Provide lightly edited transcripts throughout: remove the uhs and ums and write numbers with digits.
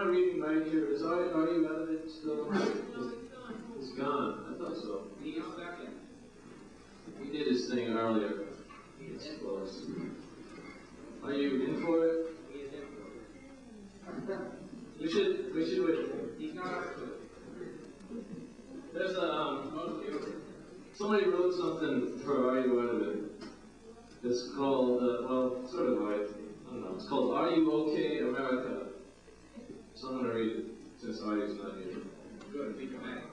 I reading right here? Are you out of it still? It's gone. I thought so. He gets back in. He did his thing earlier. It's close. Are you in for it? He is in for it. We should wait. He's not up to it. There's somebody wrote something for Are You Out of It? It's called, well, sort of like, I don't know, it's called Are You Okay, America? So I'm going to read it, since Artie's not here. Good, be dramatic.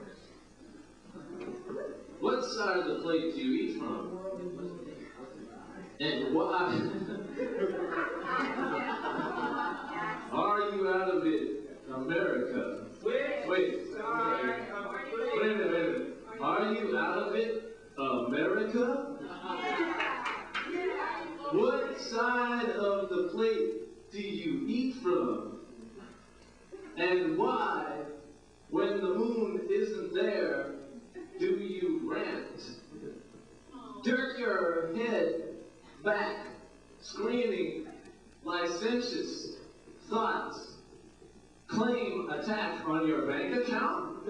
What side of the plate do you eat from? And why? Are you out of it, America? Wait. Sorry. Wait a minute. Are you out of it, America? What side of the plate do you eat from? And why, when the moon isn't there, do you rant? Jerk your head back, screaming licentious thoughts. Claim attack on your bank account?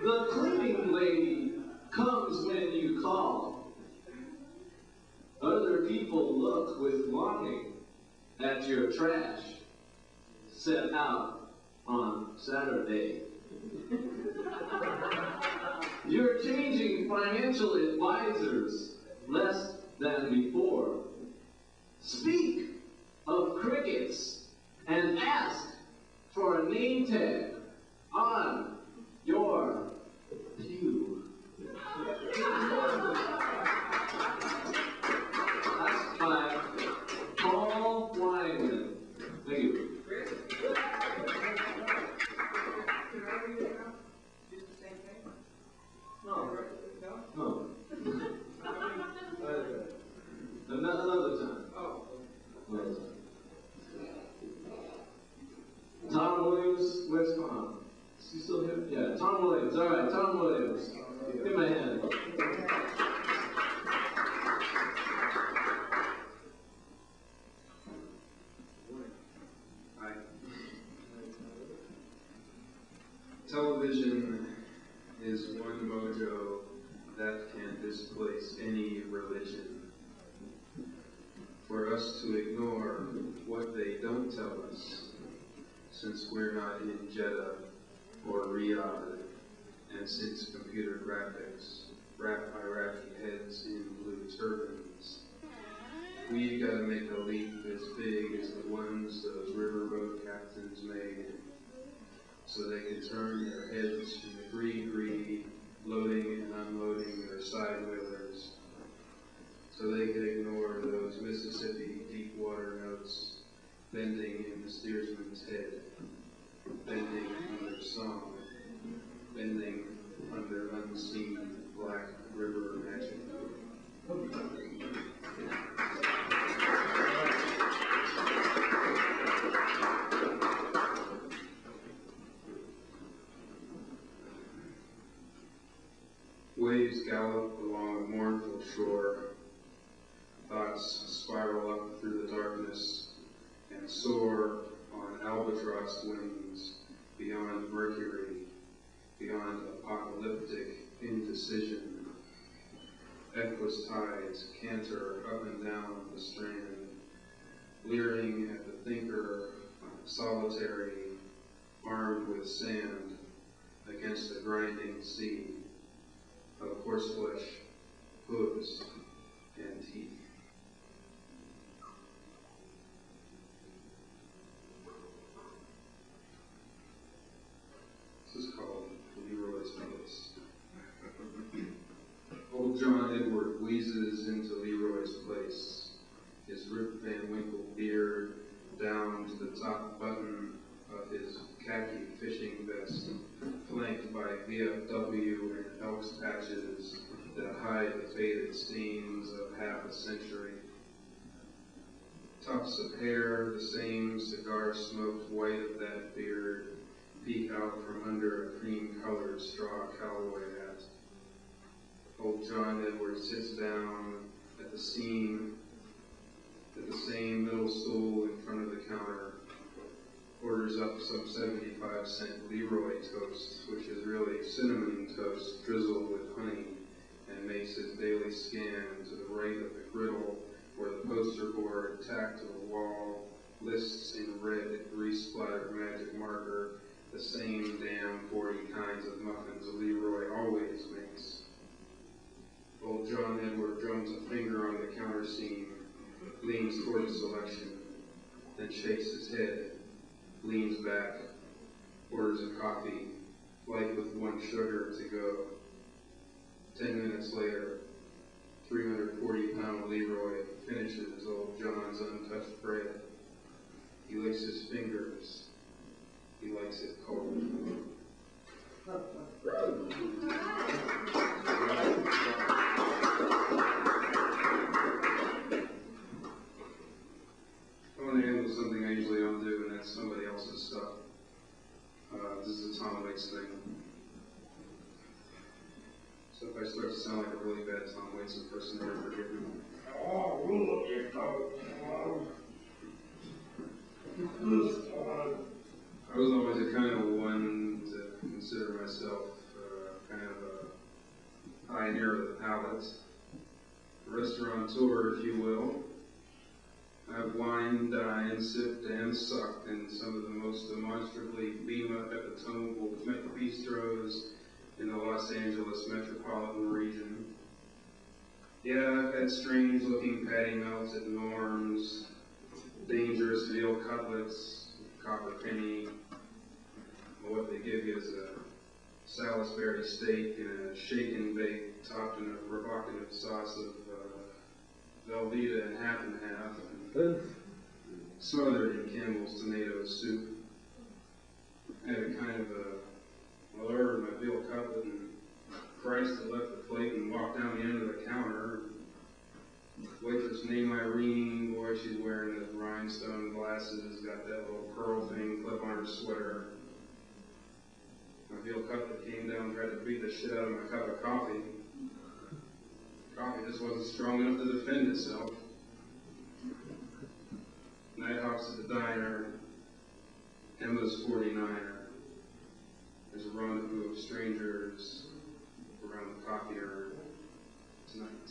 The cleaning lady comes when you call. Other people look with longing at your trash set out on Saturday. You're changing financial advisors less than before. Speak of crickets and ask for a name tag on your pew. That's by Paul Wyman. Thank you. Chris? Can I read it now? Just the same thing? No. No? Another time. Oh. Another time. Tom Williams, where's Tom? Is he still here? Yeah, Tom Williams. All right, Tom Williams. Give him a hand. Hi. Television is one mojo that can displace any religion. For us to ignore what they don't tell us, since we're not in Jeddah or Riyadh, and since computer graphics wrap Iraqi heads in blue turbans, we gotta make a leap as big as the ones those riverboat captains made, so they can turn their heads from the greed, loading and unloading their side whalers, so they can ignore those Mississippi deep water notes bending in the steersman's head, bending under song, bending under unseen black river magic. Waves gallop along a mournful shore. Thoughts spiral up through the darkness and soar on albatross wings beyond Mercury, beyond apocalyptic indecision. Equus tides canter up and down the strand, leering at the thinker solitary, armed with sand against a grinding sea of horseflesh, hooves, and teeth. This is called Leroy's Place. Old John Edward wheezes into Leroy's Place, his Rip Van Winkle beard down to the top button of his khaki fishing vest, flanked by VFW and Elks patches that hide the faded seams of half a century. Tufts of hair, the same cigar-smoked white of that beard, peek out from under a cream-colored straw Callaway hat. Old John Edward sits down at the same middle stool in front of the counter, orders up some 75-cent Leroy toast, which is really cinnamon toast drizzled with honey, and makes his daily scan to the right of the griddle, where the poster board tacked to the wall lists in red grease-splattered magic marker the same damn 40 kinds of muffins Leroy always makes. Old John Edward drums a finger on the counter seam, leans toward the selection, then shakes his head, leans back, orders a coffee, light with 1 sugar to go. 10 minutes later, 340-pound Leroy finishes old John's untouched bread. He licks his fingers. He likes it cold. I want to end with something I usually don't do, and that's somebody else's stuff. This is a Tom Waits thing. So if I start to sound like a really bad Tom Waits impersonator, forgive me. Oh, look at I was always a kind of one to consider myself kind of a pioneer of the palate, a restaurateur, if you will. I've wined, dined, sipped, and sucked in some of the most demonstrably beam-up epitomal bistros in the Los Angeles metropolitan region. Yeah, I've had strange-looking patty melts at Norm's, dangerous veal cutlets, copper penny. What they give you is a Salisbury steak and a shake and bake topped in a provocative sauce of Velveeta and half, and smothered in Campbell's tomato soup. I had a kind of a ordered my veal cutlet, and Christ had left the plate and walked down the end of the counter. Waitress named Irene, boy, she's wearing the rhinestone glasses, got that little pearl thing clip on her sweater. My veal cutlet came down and tried to beat the shit out of my cup of coffee. Coffee just wasn't strong enough to defend itself. Nighthawks at the diner, Emma's 49er. There's a rendezvous of strangers around the coffee urn tonight.